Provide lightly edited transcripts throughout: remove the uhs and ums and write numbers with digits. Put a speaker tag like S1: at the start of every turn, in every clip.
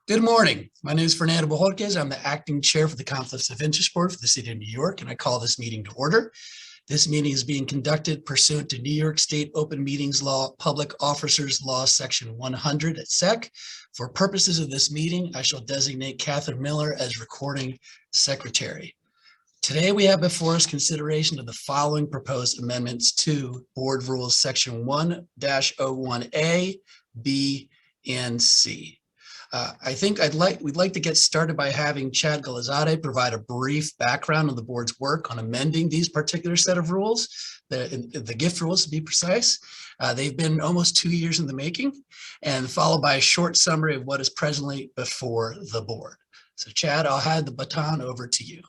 S1: Good morning. My name is Fernando Bojorquez. I'm the acting chair for the Conflicts of Interest Board for the City of New York, and I call this meeting to order. This meeting is being conducted pursuant to New York State Open Meetings Law, Public Officers Law, Section 100 at SEC. For purposes of this meeting, I shall designate Catherine Miller as recording secretary. Today, we have before us consideration of the following proposed amendments to Board Rules Section 1-01A, B, and C. I think we'd like to get started by having Chad Galizade provide a brief background on the board's work on amending these particular set of rules, the gift rules to be precise. They've been almost 2 years in the making, and followed by a short summary of what is presently before the board. So Chad, I'll hand the baton over to you.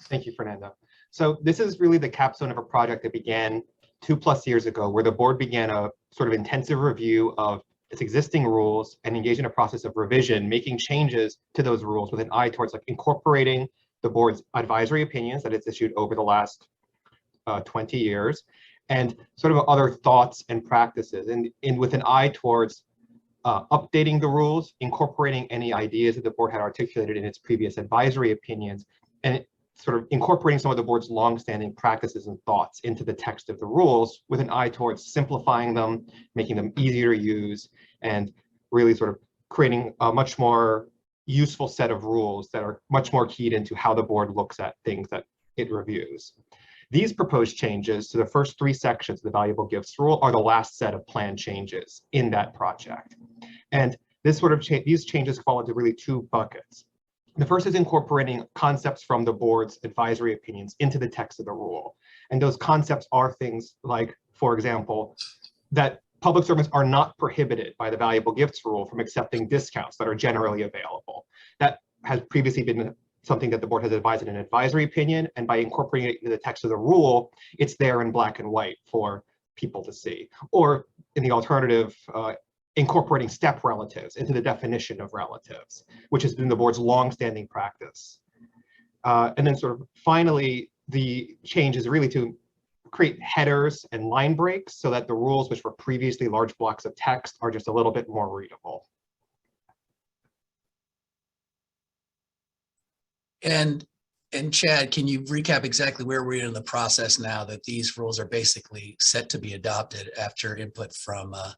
S2: Thank you, Fernando. So this is really the capstone of a project that began 2+ years ago, where the board began a sort of intensive review of its existing rules and engaged in a process of revision, making changes to those rules with an eye towards incorporating the board's advisory opinions that it's issued over the last 20 years, and sort of other thoughts and practices, and with an eye towards updating the rules, incorporating any ideas that the board had articulated in its previous advisory opinions, and sort of incorporating some of the board's longstanding practices and thoughts into the text of the rules with an eye towards simplifying them, making them easier to use, and really sort of creating a much more useful set of rules that are much more keyed into how the board looks at things that it reviews. These proposed changes to the first 3 sections of the valuable gifts rule are the last set of planned changes in that project. And this sort of these changes fall into really 2 buckets. The first is incorporating concepts from the board's advisory opinions into the text of the rule. And those concepts are things like, for example, that public servants are not prohibited by the valuable gifts rule from accepting discounts that are generally available. That has previously been something that the board has advised in an advisory opinion, and by incorporating it into the text of the rule, it's there in black and white for people to see. Or in the alternative, incorporating step relatives into the definition of relatives, which has been the board's longstanding practice. And then sort of finally, the change is really to create headers and line breaks so that the rules, which were previously large blocks of text, are just a little bit more readable.
S1: And Chad, can you recap exactly where we're in the process now that these rules are basically set to be adopted after input from the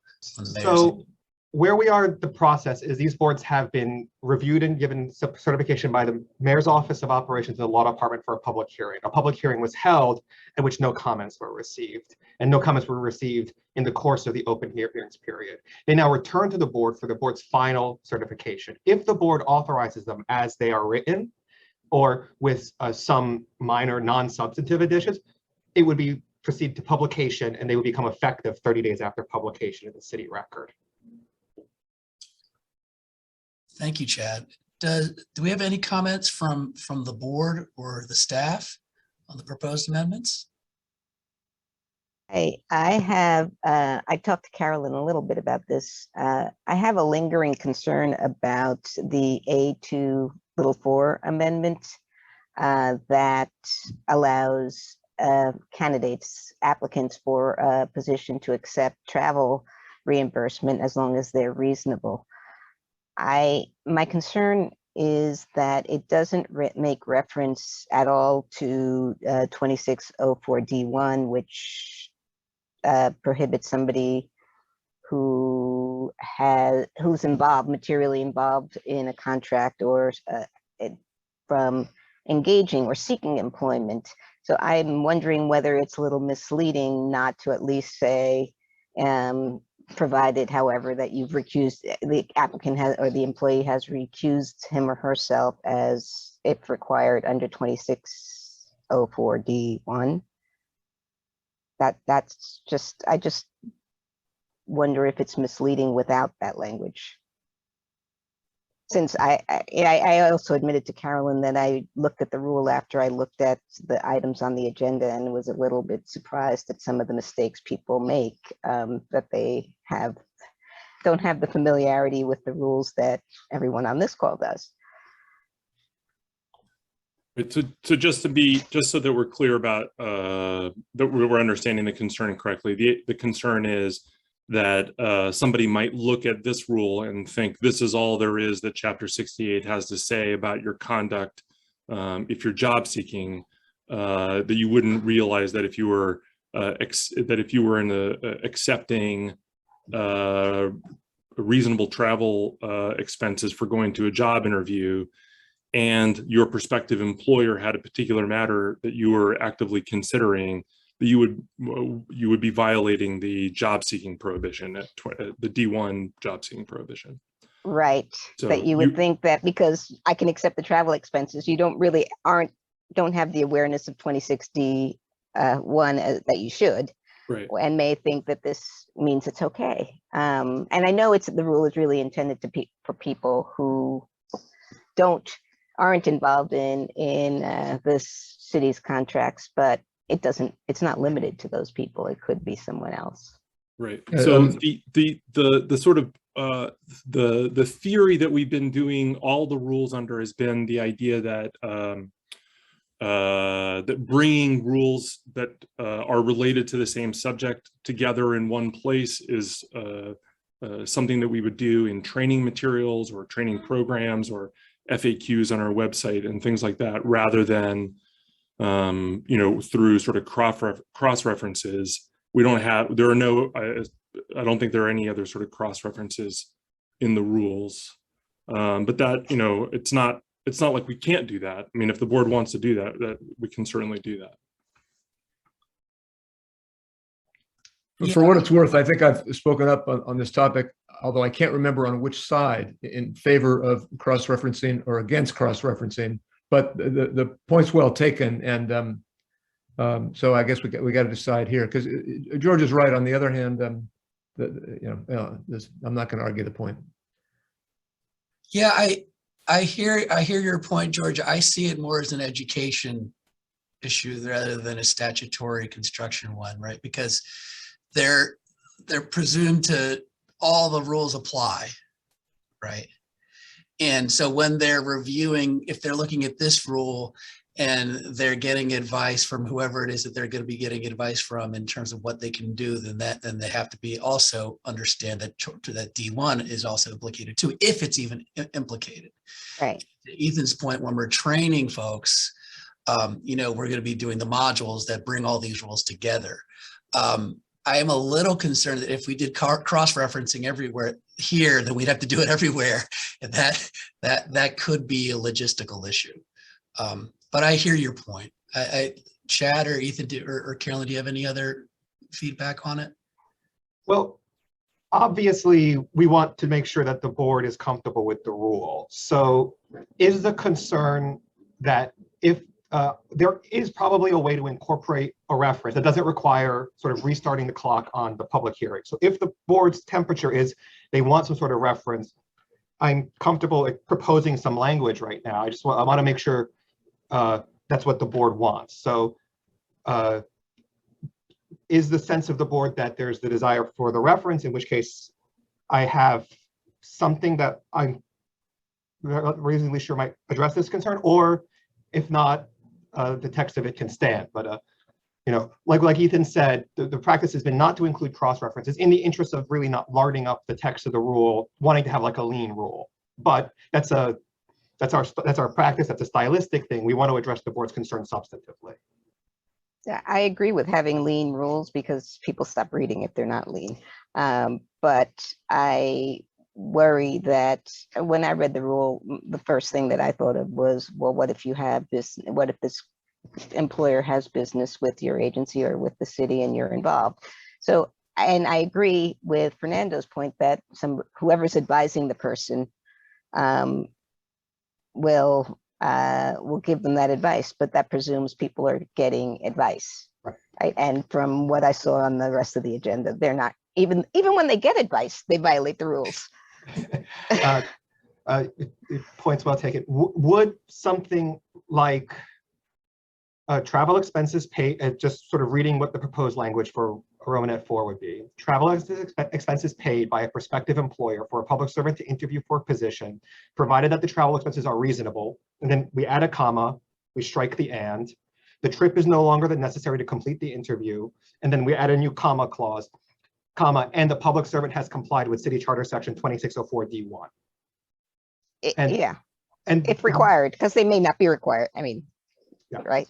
S1: mayors?
S2: So where we are, the process is these boards have been reviewed and given certification by the Mayor's Office of Operations and the Law Department for a public hearing. A public hearing was held at which no comments were received, and no comments were received in the course of the open hearings period. They now return to the board for the board's final certification. If the board authorizes them as they are written, or with some minor non-substantive additions, it would be proceed to publication, and they would become effective 30 days after publication in the city record.
S1: Thank you, Chad. Do we have any comments from the board or the staff on the proposed amendments?
S3: I have, I talked to Carolyn a little bit about this. I have a lingering concern about the A2(4) amendment that allows applicants for a position to accept travel reimbursement as long as they're reasonable. My concern is that it doesn't make reference at all to 2604D1, which prohibits somebody who's materially involved in a contract or from engaging or seeking employment. So I'm wondering whether it's a little misleading not to at least say, provided, however, that you've recused, the applicant has, or the employee has recused him or herself as if required under 2604D1. That's just, I just wonder if it's misleading without that language. Since I also admitted to Carolyn that I looked at the rule after I looked at the items on the agenda and was a little bit surprised at some of the mistakes people make, that they don't have the familiarity with the rules that everyone on this call does.
S4: So just so that we're clear about that we're understanding the concern correctly, the concern is that somebody might look at this rule and think this is all there is that Chapter 68 has to say about your conduct if you're job seeking, that you wouldn't realize that if you were accepting reasonable travel expenses for going to a job interview, and your prospective employer had a particular matter that you were actively considering, that you would be violating the job seeking prohibition at the D1 job seeking prohibition.
S3: Right.
S4: So
S3: that you would think that because I can accept the travel expenses, you don't have the awareness of 2060 one that you should,
S4: right.
S3: and may think that this means it's okay. And I know the rule is really intended for people who aren't involved in this city's contracts, but it's not limited to those people. It could be someone else.
S4: Right. So the sort of the theory that we've been doing all the rules under has been the idea that that bringing rules that are related to the same subject together in one place is something that we would do in training materials or training programs or FAQs on our website and things like that, rather than through sort of cross references. I don't think there are any other sort of cross references in the rules, but that, it's not like we can't do that. I mean, if the board wants to do that, we can certainly do that.
S5: For what it's worth, I think I've spoken up on this topic, although I can't remember on which side, in favor of cross-referencing or against cross-referencing, but the point's well taken. And so I guess we got to decide here, because George is right. On the other hand, I'm not going to argue the point.
S1: Yeah, I hear your point, George. I see it more as an education issue rather than a statutory construction one, right? Because they're presumed to, all the rules apply, right? And so when they're reviewing, if they're looking at this rule and they're getting advice from whoever it is that they're going to be getting advice from in terms of what they can do, then they have to be also understand that D1 is also implicated too, if it's even implicated.
S3: Right.
S1: To Ethan's point, when we're training folks, we're going to be doing the modules that bring all these rules together. I am a little concerned that if we did cross-referencing everywhere here, then we'd have to do it everywhere, and that could be a logistical issue. But I hear your point. Chad or Ethan or Carolyn, do you have any other feedback on it?
S2: Well, obviously, we want to make sure that the board is comfortable with the rule. So is the concern that if there is probably a way to incorporate a reference that doesn't require sort of restarting the clock on the public hearing. So if the board's temperature is they want some sort of reference, I'm comfortable proposing some language right now. I want to make sure that's what the board wants. So is the sense of the board that there's the desire for the reference, in which case I have something that I'm reasonably sure might address this concern, or if not, the text of it can stand. But like Ethan said, the practice has been not to include cross-references in the interest of really not larding up the text of the rule, wanting to have like a lean rule. But that's our practice. That's a stylistic thing. We want to address the board's concern substantively.
S3: Yeah, I agree with having lean rules because people stop reading if they're not lean. But I worry that when I read the rule, the first thing that I thought of was, well, what if you have this? What if this employer has business with your agency or with the city and you're involved? So, and I agree with Fernando's point that whoever's advising the person will give them that advice, but that presumes people are getting advice. Right? And from what I saw on the rest of the agenda, they're not, even when they get advice, they violate the rules.
S2: Points well taken. Would something like travel expenses paid, just sort of reading what the proposed language for Romanet 4 would be, travel expenses paid by a prospective employer for a public servant to interview for a position, provided that the travel expenses are reasonable, and then we add a comma, we strike the and, the trip is no longer necessary to complete the interview, and then we add a new comma clause. comma, and the public servant has complied with City Charter Section 2604 D1. And-
S3: Yeah,
S2: And
S3: if required, because they may not be required. I mean,
S2: Yeah.
S3: right?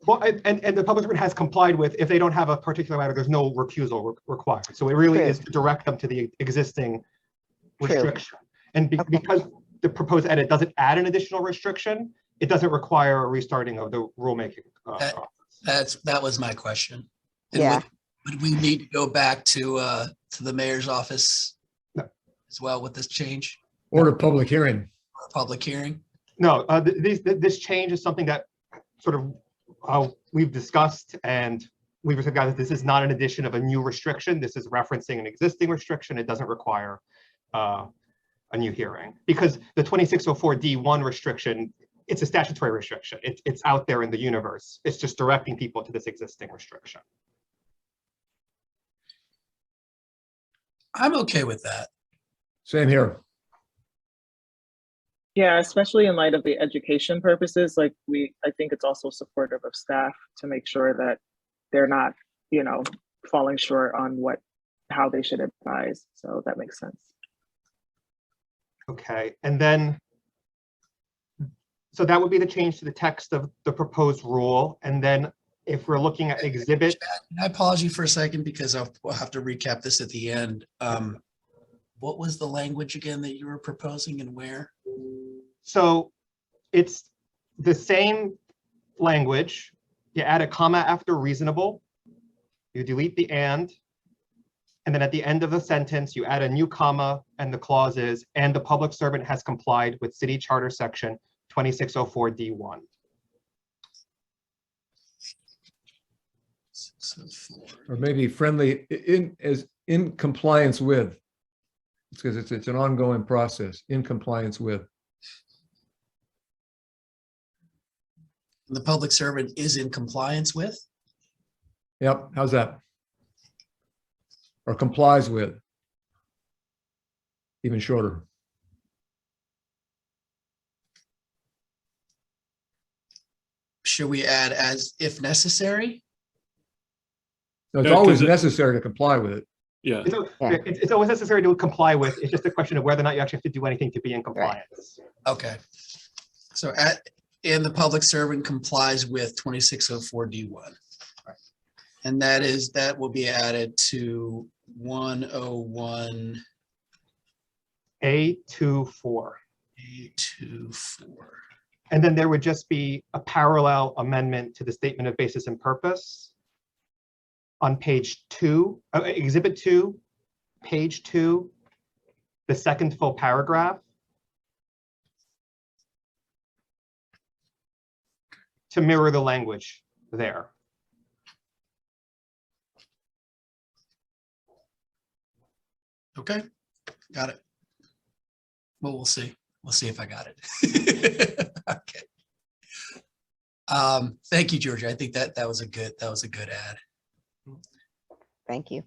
S2: well, and the public servant has complied with, if they don't have a particular matter, there's no recusal required. So it really
S3: True.
S2: is to direct them to the existing
S3: True.
S2: restriction. And
S3: Okay.
S2: because the proposed edit doesn't add an additional restriction, it doesn't require a restarting of the rulemaking process.
S1: That was my question. And
S3: Yeah.
S1: would we need to go back to the mayor's office
S2: No.
S1: as well with this change,
S5: Or a public hearing.
S1: or a public hearing?
S2: No, this change is something that sort of we've discussed, and we've said, guys, this is not an addition of a new restriction. This is referencing an existing restriction. It doesn't require a new hearing, because the 2604 D1 restriction, it's a statutory restriction. It's out there in the universe. It's just directing people to this existing restriction.
S1: I'm okay with that.
S5: Same here.
S6: Yeah, especially in light of the education purposes, like I think it's also supportive of staff to make sure that they're not, falling short on how they should advise. So that makes sense.
S2: Okay, and then, so that would be the change to the text of the proposed rule. And then if we're looking at exhibit,
S1: I pause you for a second because we'll have to recap this at the end. What was the language again that you were proposing and where?
S2: so it's the same language. You add a comma after reasonable, you delete the and then at the end of the sentence, you add a new comma, and the clause is, and the public servant has complied with City Charter Section 2604 D1.
S5: Or maybe friendly in compliance with. It's because it's an ongoing process, in compliance with.
S1: The public servant is in compliance with?
S5: Yep, how's that? Or complies with. Even shorter.
S1: Should we add as if necessary?
S5: No, it's
S4: Yeah, 'cause
S5: always
S4: it-
S5: necessary to comply with it.
S4: Yeah,
S2: It's always necessary to comply with. It's just a question of whether or not you actually have to do anything to be in compliance.
S1: Okay. So and the public servant complies with 2604 D1. And that will be added to 101
S2: A24.
S1: A24.
S2: And then there would just be a parallel amendment to the statement of basis and purpose on page 2, exhibit 2, page 2, the second full paragraph. To mirror the language there.
S1: Okay, got it. Well, we'll see. We'll see if I got it. Okay. Thank you, Georgia. I think that was a good add.
S3: Thank you.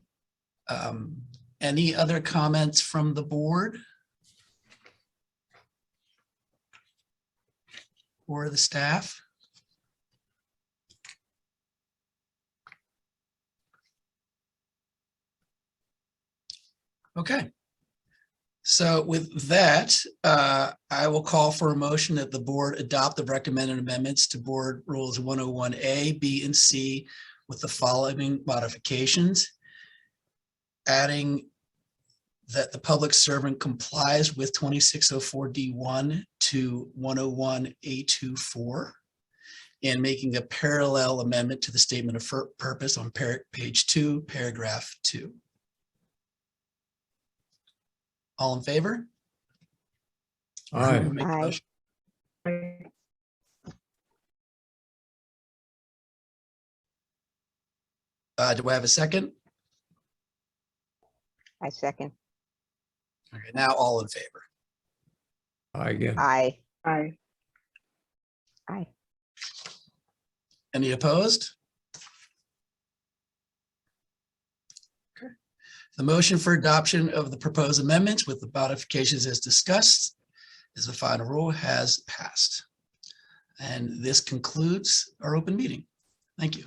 S1: Any other comments from the board? Or the staff? Okay. So with that, I will call for a motion that the board adopt the recommended amendments to Board Rules 101A, B, and C with the following modifications. Adding that the public servant complies with 2604 D1 to 101 A24, and making a parallel amendment to the statement of purpose on page 2, paragraph 2. All in favor?
S5: Aye.
S1: Who will make the
S3: Aye.
S1: motion? Do I have a second?
S3: I second.
S1: Okay, now all in favor.
S5: Aye again.
S3: Aye.
S6: Aye.
S3: Aye.
S1: Any opposed? Okay. The motion for adoption of the proposed amendments with the modifications as discussed as the final rule has passed. And this concludes our open meeting. Thank you.